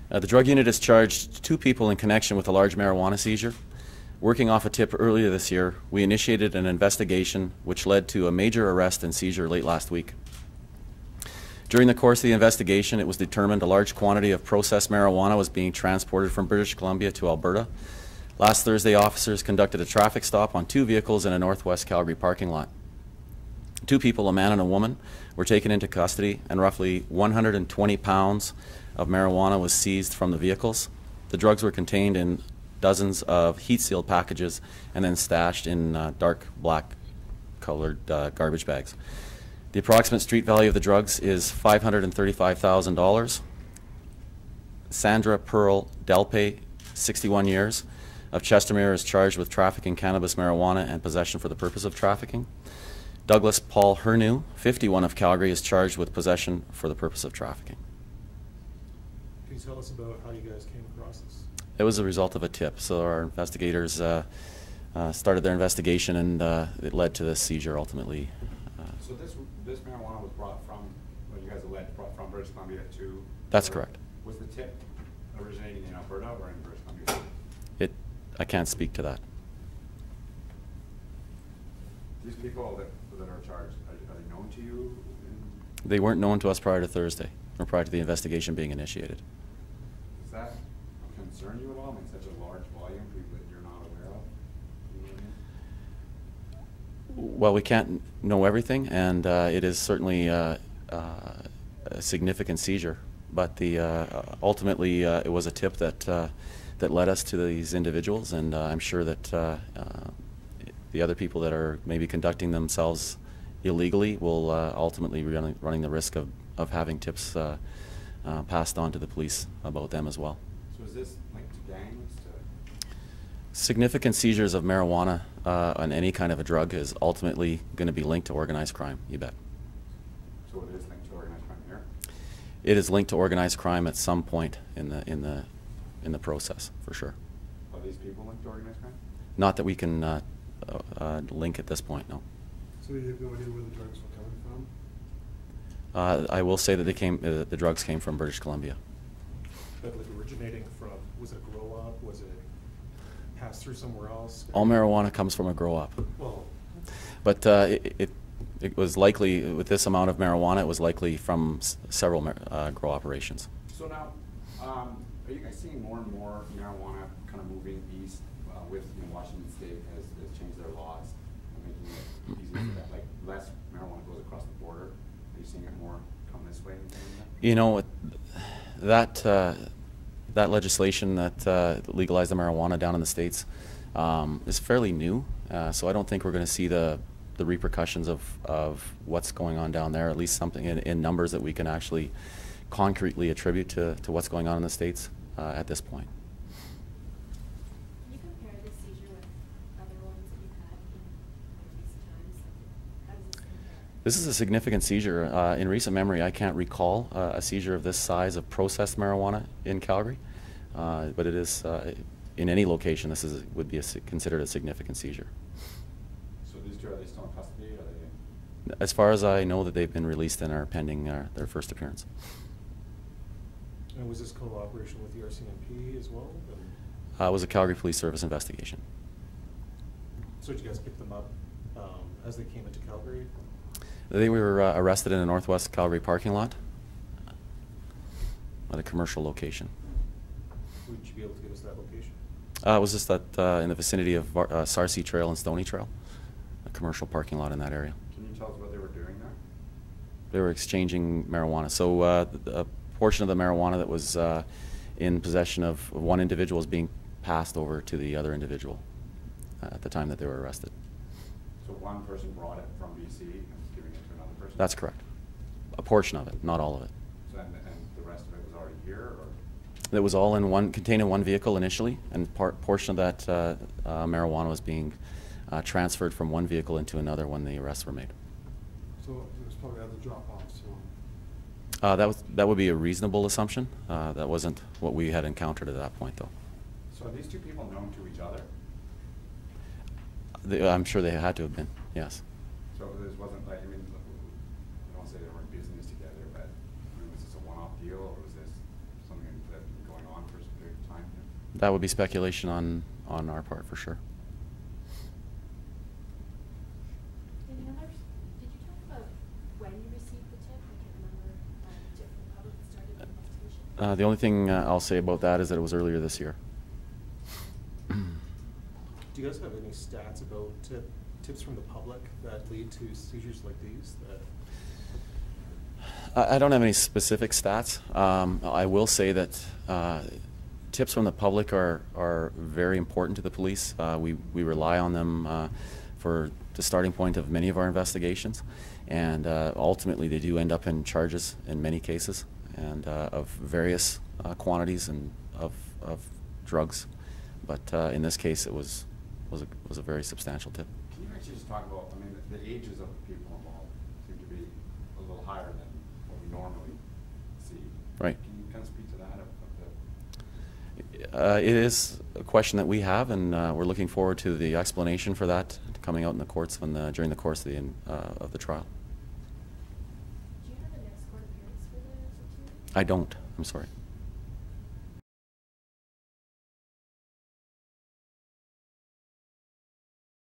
The drug unit has charged 2 people in connection with a large marijuana seizure. Working off a tip earlier this year, we initiated an investigation which led to a major arrest and seizure late last week. During the course of the investigation, it was determined a large quantity of processed marijuana was being transported from British Columbia to Alberta. Last Thursday, officers conducted a traffic stop on 2 vehicles in a northwest Calgary parking lot. 2 people, a man and a woman, were taken into custody, and roughly 120 pounds of marijuana was seized from the vehicles. The drugs were contained in dozens of heat-sealed packages and then stashed in dark black colored garbage bags. The approximate street value of the drugs is $535,000. Sandra Pearl Dalpe, 61 years, of Chestermere, is charged with trafficking cannabis, marijuana, and possession for the purpose of trafficking. Douglas Paul Hernew, 51, of Calgary, is charged with possession for the purpose of trafficking. Can you tell us about how you guys came across this? It was a result of a tip. So our investigators started their investigation, and it led to this seizure ultimately. So this marijuana was brought from, what you guys alleged, brought from British Columbia to... That's correct. Was the tip originating in Alberta or in British Columbia? I can't speak to that. These people that are charged, are they known to you? They weren't known to us prior to Thursday, or prior to the investigation being initiated. Does that concern you at all? I mean, such a large volume, people that you're not aware of? You know what I mean? Well, we can't know everything, and it is certainly a significant seizure. But ultimately, it was a tip that led us to these individuals, and I'm sure that the other people that are maybe conducting themselves illegally will ultimately be running the risk of having tips passed on to the police about them as well. So is this linked to gangs? Significant seizures of marijuana on any kind of a drug is ultimately going to be linked to organized crime, you bet. So it is linked to organized crime here? It is linked to organized crime at some point in the process, for sure. Are these people linked to organized crime? Not that we can link at this point, no. So you have no idea where the drugs were coming from? I will say that the drugs came from British Columbia. But like originating from, was it a grow up? Was it passed through somewhere else? All marijuana comes from a grow up. Well, but it was likely, with this amount of marijuana, it was likely from several grow operations. So now, are you guys seeing more and more marijuana kind of moving east with Washington State has changed their laws and making it easier for that? Like less marijuana goes across the border. Are you seeing it more come this way? You know, that legislation that legalized the marijuana down in the States is fairly new, so I don't think we're going to see the repercussions of what's going on down there, at least something in numbers that we can actually concretely attribute to what's going on in the States at this point. Can you compare this seizure with other ones that you've had in recent times? How does this compare? This is a significant seizure. In recent memory, I can't recall a seizure of this size of processed marijuana in Calgary, but it is, in any location, this would be considered a significant seizure. So these two, are they still in custody? Are they... As far as I know, that they've been released and are pending their first appearance. and was this collaboration with the RCMP as well? It was a Calgary Police Service investigation. So did you guys pick them up as they came into Calgary? They were arrested in a northwest Calgary parking lot at a commercial location. Would you be able to give us that location? It was just in the vicinity of Sarcee Trail and Stony Trail, a commercial parking lot in that area. Can you tell us what they were doing there? They were exchanging marijuana. So a portion of the marijuana that was in possession of one individual was being passed over to the other individual at the time that they were arrested. So one person brought it from BC and was giving it to another person? That's correct. A portion of it, not all of it. So and the rest of it was already here, or? It was all contained in one vehicle initially, and portion of that marijuana was being transferred from one vehicle into another when the arrests were made. So it was probably other drop-offs. That would be a reasonable assumption. That wasn't what we had encountered at that point, though. So are these two people known to each other? I'm sure they had to have been, yes. So this wasn't like, I mean, I don't want to say they were in business together, but I mean, was this a one-off deal, or was this something that had been going That would be speculation on our part, for sure. Any others? Did you talk about when you received the tip? I can't remember. Tip from the public that started the investigation. The only thing I'll say about that is that it was earlier this year. Do you guys have any stats about tips from the public that lead to seizures like these? I don't have any specific stats. I will say that tips from the public are very important to the police. We rely on them for the starting point of many of our investigations, and ultimately they do end up in charges in many cases, and of various quantities and of drugs. But in this case, it was a very substantial tip. Can you actually just talk about, I mean, the ages of the people involved seem to be a little higher than what we normally see. Right. Can you kind of speak to that? It is a question that we have, and we're looking forward to the explanation for that coming out in the courts during the course of the trial. Do you have a next court appearance for the September? I don't. I'm sorry.